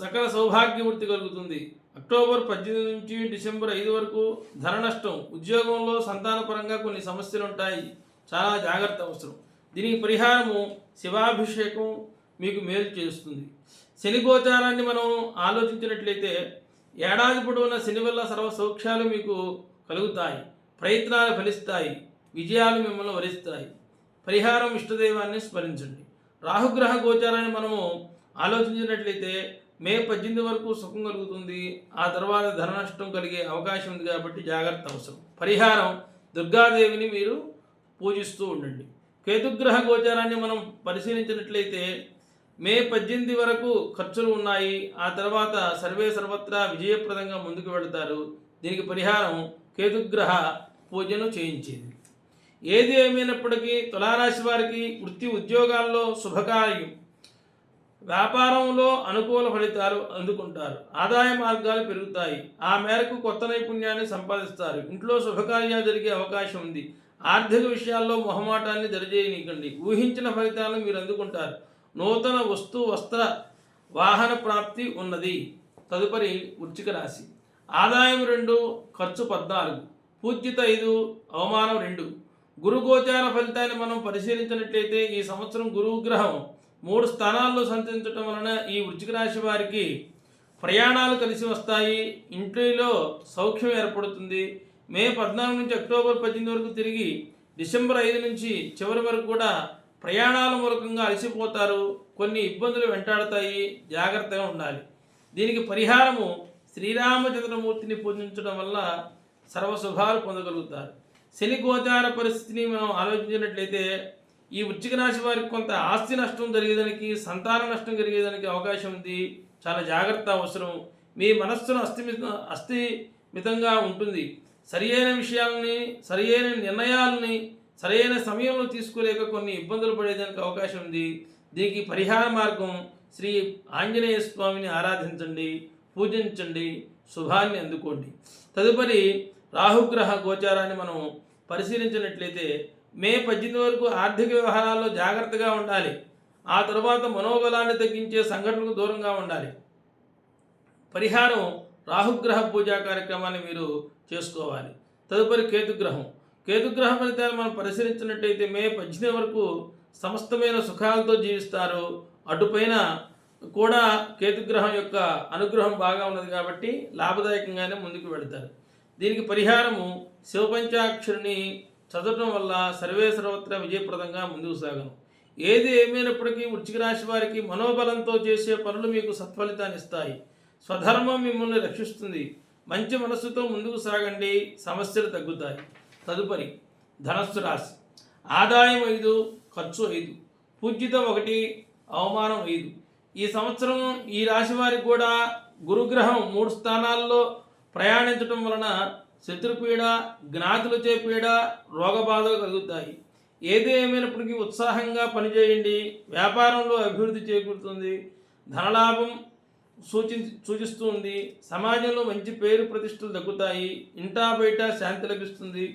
సకల సౌభాగ్య వృద్ధి కలుగుతుంది. అక్టోబర్ 18 నుంచి డిసెంబర్ 5 వరకు ధన నష్టం. ఉద్యోగంలో సంతానపరంగా కొన్ని సమస్యలు ఉంటాయి, చాలా జాగ్రత్త అవసరం. దీనికి పరిహారము శివాభిషేకం మీకు మేలు చేస్తుంది. శని గోచారాన్ని మనం ఆలోచించినట్లయితే ఏడాది పొడవునా శని వల్ల సర్వ సౌఖ్యాలు మీకు కలుగుతాయి. ప్రయత్నాలు ఫలిస్తాయి, విజయాలు మిమ్మల్ని వరిస్తాయి. పరిహారం ఇష్టదైవాన్ని స్మరించండి. రాహుగ్రహ గోచారాన్ని మనము ఆలోచించినట్లయితే మే 18 వరకు సుఖం కలుగుతుంది. ఆ తర్వాత ధన నష్టం కలిగే అవకాశం ఉంది కాబట్టి జాగ్రత్త అవసరం. పరిహారం దుర్గాదేవిని మీరు పూజిస్తూ ఉండండి. కేతుగ్రహ గోచారాన్ని మనం పరిశీలించినట్లయితే మే 18 వరకు ఖర్చులు ఉన్నాయి. ఆ తర్వాత సర్వత్రా విజయప్రదంగా ముందుకు వెళతారు. దీనికి పరిహారం కేతుగ్రహ పూజను చేయించేది. ఏది ఏమైనప్పటికీ తులారాశి వారికి వృత్తి ఉద్యోగాల్లో శుభకార్యం, వ్యాపారంలో అనుకూల ఫలితాలు అందుకుంటారు. ఆదాయ మార్గాలు పెరుగుతాయి. ఆ మేరకు కొత్త నైపుణ్యాన్ని సంపాదిస్తారు. ఇంట్లో శుభకార్యాలు జరిగే అవకాశం ఉంది. ఆర్థిక విషయాల్లో మొహమాటాన్ని దరిచేయనీకండి. ఊహించిన ఫలితాలను మీరు అందుకుంటారు. నూతన వస్త్ర వాహన ప్రాప్తి ఉన్నది. తదుపరి వృశ్చిక రాశి. ఆదాయం 2, ఖర్చు 14, పూజ్యత 5, అవమానం 2. గురుగోచార ఫలితాన్ని మనం పరిశీలించినట్లయితే ఈ సంవత్సరం గురుగ్రహం 3 స్థానాల్లో సంచరించడం వలన ఈ వృశ్చిక రాశి వారికి ప్రయాణాలు కలిసి వస్తాయి. ఇంటిలో సౌఖ్యం ఏర్పడుతుంది. మే 14 నుంచి అక్టోబర్ 18 వరకు తిరిగి డిసెంబర్ 5 నుంచి చివరి వరకు కూడా ప్రయాణాల మూలకంగా అలసిపోతారు. కొన్ని ఇబ్బందులు వెంటాడతాయి, జాగ్రత్తగా ఉండాలి. దీనికి పరిహారము శ్రీరామచంద్రమూర్తిని పూజించడం వల్ల సర్వశుభాలు పొందగలుగుతారు. శని గోచార పరిస్థితిని మనం ఆలోచించినట్లయితే ఈ వృశ్చిక రాశి వారికి కొంత ఆస్తి నష్టం జరిగేదానికి, సంతాన నష్టం జరిగేదానికి అవకాశం ఉంది. చాలా జాగ్రత్త అవసరం. మీ మనస్సును అస్థిమితంగా ఉంటుంది. సరియైన విషయాలని, సరియైన నిర్ణయాలని సరైన సమయంలో తీసుకోలేక కొన్ని ఇబ్బందులు పడేదానికి అవకాశం ఉంది. దీనికి పరిహార మార్గం శ్రీ ఆంజనేయ స్వామిని ఆరాధించండి, పూజించండి, శుభాన్ని అందుకోండి. తదుపరి రాహుగ్రహ గోచారాన్ని మనం పరిశీలించినట్లయితే మే 18 వరకు ఆర్థిక వ్యవహారాల్లో జాగ్రత్తగా ఉండాలి. ఆ తరువాత మనోబలాన్ని తగ్గించే సంఘటనలకు దూరంగా ఉండాలి. పరిహారం రాహుగ్రహ పూజా కార్యక్రమాన్ని మీరు చేసుకోవాలి. తదుపరి కేతుగ్రహ ఫలితాలు మనం పరిశీలించినట్టయితే మే 18 వరకు సమస్తమైన సుఖాలతో జీవిస్తారు. అటుపైన కూడా కేతుగ్రహం యొక్క అనుగ్రహం బాగా ఉన్నది కాబట్టి లాభదాయకంగానే ముందుకు వెళతారు. దీనికి పరిహారము శివపంచాక్షరిని చదవడం వల్ల సర్వత్రా విజయప్రదంగా ముందుకు సాగను. ఏది ఏమైనప్పటికీ వృశ్చిక రాశి వారికి మనోబలంతో చేసే పనులు మీకు సత్ఫలితాన్ని ఇస్తాయి. స్వధర్మం మిమ్మల్ని రక్షిస్తుంది. మంచి మనస్సుతో ముందుకు సాగండి, సమస్యలు తగ్గుతాయి. తదుపరి ధనస్సు రాశి. ఆదాయం 5, ఖర్చు 5, పూజ్యత 1, అవమానం 5. ఈ సంవత్సరం ఈ రాశి వారికి కూడా గురుగ్రహం 3 స్థానాల్లో ప్రయాణించడం వలన శత్రుపీడ, జ్ఞాతులచే పీడ, రోగబాధలు కలుగుతాయి. ఏది ఏమైనప్పటికీ ఉత్సాహంగా పనిచేయండి. వ్యాపారంలో అభివృద్ధి చేకూరుతుంది. ధనలాభం సూచిస్తుంది. సమాజంలో మంచి పేరు ప్రతిష్టలు దక్కుతాయి. ఇంటా బయట శాంతి లభిస్తుంది.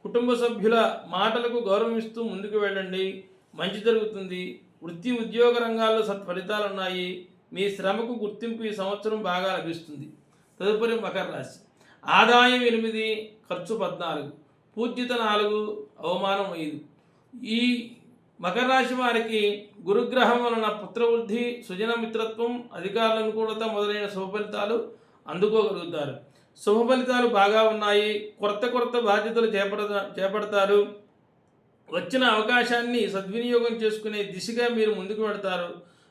కుటుంబ సభ్యుల మాటలకు గౌరవిస్తూ ముందుకు వెళ్ళండి, మంచి జరుగుతుంది. వృత్తి ఉద్యోగ రంగాల్లో సత్ఫలితాలు ఉన్నాయి. మీ శ్రమకు గుర్తింపు ఈ సంవత్సరం బాగా లభిస్తుంది. తదుపరి మకర రాశి. ఆదాయం 8, ఖర్చు 14, పూజ్యత 4, అవమానం 5. ఈ మకర రాశి వారికి గురుగ్రహం వలన పుత్రవృద్ధి, సుజన మిత్రత్వం, అధికారుల అనుకూలత మొదలైన శుభ ఫలితాలు అందుకోగలుగుతారు. శుభ ఫలితాలు బాగా ఉన్నాయి. కొత్త బాధ్యతలు చేపడతారు. వచ్చిన అవకాశాన్ని సద్వినియోగం చేసుకునే దిశగా మీరు ముందుకు పెడతారు.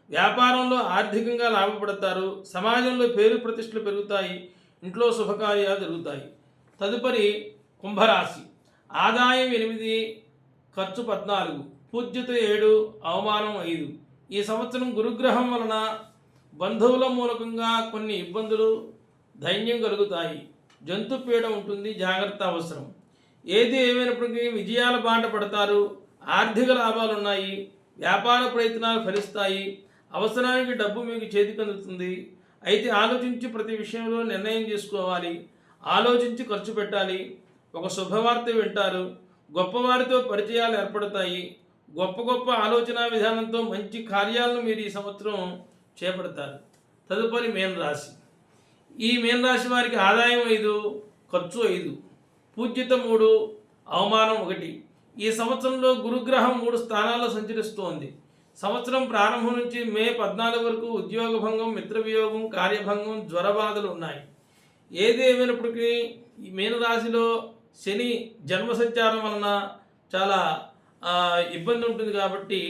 వ్యాపారంలో ఆర్థికంగా లాభపడతారు. సమాజంలో పేరు ప్రతిష్టలు పెరుగుతాయి. ఇంట్లో శుభకార్యాలు జరుగుతాయి. తదుపరి కుంభరాశి. ఆదాయం 8, ఖర్చు 14, పూజ్యత 7, అవమానం 5. ఈ సంవత్సరం గురుగ్రహం వలన బంధువుల మూలకంగా కొన్ని ఇబ్బందులు, ధైర్యం కలుగుతాయి. జంతు పీడ ఉంటుంది, జాగ్రత్త అవసరం. ఏది ఏమైనప్పటికీ విజయాల బాట పడతారు. ఆర్థిక లాభాలు ఉన్నాయి. వ్యాపార ప్రయత్నాలు ఫలిస్తాయి. అవసరానికి డబ్బు మీకు చేతికి అందుతుంది. అయితే ఆలోచించి ప్రతి విషయంలో నిర్ణయం చేసుకోవాలి. ఆలోచించి ఖర్చు పెట్టాలి. ఒక శుభవార్త వింటారు. గొప్పవారితో పరిచయాలు ఏర్పడతాయి. గొప్ప ఆలోచన విధానంతో మంచి కార్యాలను మీరు ఈ సంవత్సరం చేపడతారు. తదుపరి మీనరాశి. ఈ మీనరాశి వారికి ఆదాయం 5, ఖర్చు 5, పూజ్యత 3, అవమానం 1. ఈ సంవత్సరంలో గురుగ్రహం 3 స్థానాల్లో సంచరిస్తోంది. సంవత్సరం ప్రారంభం నుంచి మే 14 వరకు ఉద్యోగ భంగం, మిత్రవియోగం, కార్యభంగం, జ్వరబాధలు ఉన్నాయి. ఏది ఏమైనప్పటికీ ఈ మీనరాశిలో శని జన్మ సంచారం వలన చాలా ఇబ్బంది ఉంటుంది కాబట్టి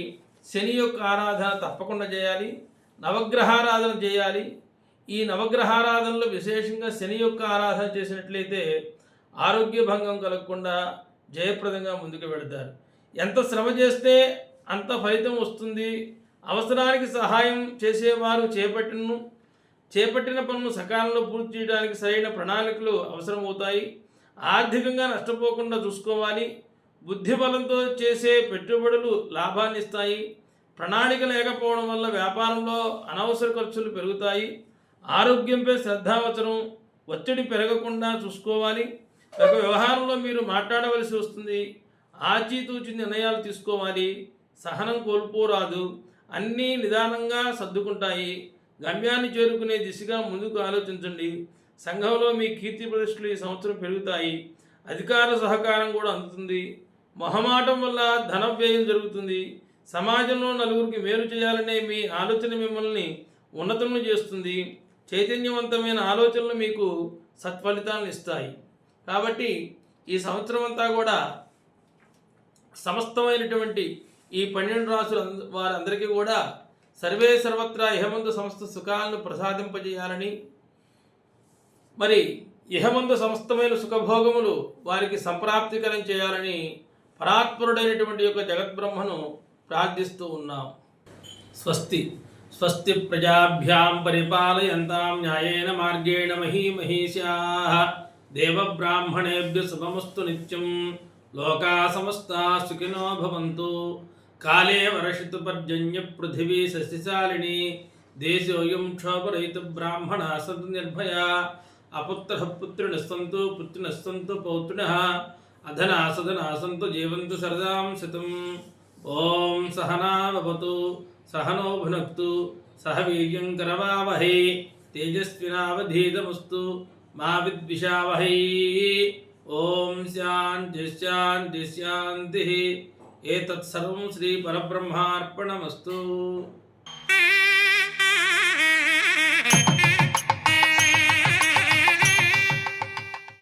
శని యొక్క ఆరాధన తప్పకుండా చేయాలి. నవగ్రహారాధన చేయాలి. ఈ నవగ్రహారాధనలో విశేషంగా శని యొక్క ఆరాధన చేసినట్లయితే ఆరోగ్య భంగం కలగకుండా జయప్రదంగా ముందుకు వెళతారు. ఎంత శ్రమ చేస్తే అంత ఫలితం వస్తుంది. అవసరానికి సహాయం చేసేవారు చేపట్టిన పనులు సకాలంలో పూర్తి చేయడానికి సరైన ప్రణాళికలు అవసరమవుతాయి. ఆర్థికంగా నష్టపోకుండా చూసుకోవాలి. బుద్ధిబలంతో చేసే పెట్టుబడులు లాభాన్ని ఇస్తాయి. ప్రణాళిక లేకపోవడం వల్ల వ్యాపారంలో అనవసర ఖర్చులు పెరుగుతాయి. ఆరోగ్యంపై శ్రద్ధావసరం. ఒత్తిడి పెరగకుండా చూసుకోవాలి. ఒక వ్యవహారంలో మీరు మాట్లాడవలసి వస్తుంది. ఆచితూచి నిర్ణయాలు తీసుకోవాలి. సహనం కోల్పోరాదు. అన్నీ నిదానంగా సర్దుకుంటాయి. గమ్యాన్ని చేరుకునే దిశగా ముందుకు ఆలోచించండి. సంఘంలో మీ కీర్తి ప్రతిష్టలు ఈ సంవత్సరం పెరుగుతాయి. అధికార సహకారం కూడా అందుతుంది. మొహమాటం వల్ల ధన వ్యయం జరుగుతుంది. సమాజంలో నలుగురికి మేలు చేయాలనే మీ ఆలోచన మిమ్మల్ని ఉన్నతులను చేస్తుంది. చైతన్యవంతమైన ఆలోచనలు మీకు సత్ఫలితాలను ఇస్తాయి. కాబట్టి ఈ సంవత్సరం అంతా కూడా సమస్తమైనటువంటి ఈ 12 రాసుల వారందరికీ కూడా సర్వత్రా ఇహమందు సమస్త సుఖాలను ప్రసాదింపజేయాలని మరి ఇహమందు సమస్తమైన సుఖభోగములు వారికి సంప్రాప్తికరం చేయాలని పరాత్పరుడైనటువంటి యొక్క జగద్బ్రహ్మను ప్రార్థిస్తూ ఉన్నాం. స్వస్తి స్వస్తి ప్రజాభ్యాం పరిపాలయంతాం న్యాయేన మార్గేణ మహీమహీషాః దేవబ్రాహ్మణేభ్య శుభమస్తు నిత్యం. లోకా సమస్తా సుఖినో భవంతు. కాలే వర్షతు పర్జన్య పృథివీ సస్యశాలిని. దేశోయం క్షోభరహిత బ్రాహ్మణా సంతు నిర్భయా. అపుత్రః పుత్రిణః సంతు పుత్రిణః సంతు పౌత్రిణః. అధనా సధనా సంతు జీవంతు శరదాం శతం. ఓం సహనా భవతు సహనో భునక్తు సహ వీర్యం కరవావహై. తేజస్వినావధీతమస్తు మా విద్విషావహై. ఓం శాంతి శాంతి శాంతి. ఏతత్ సర్వం శ్రీ పరబ్రహ్మార్పణమస్తు.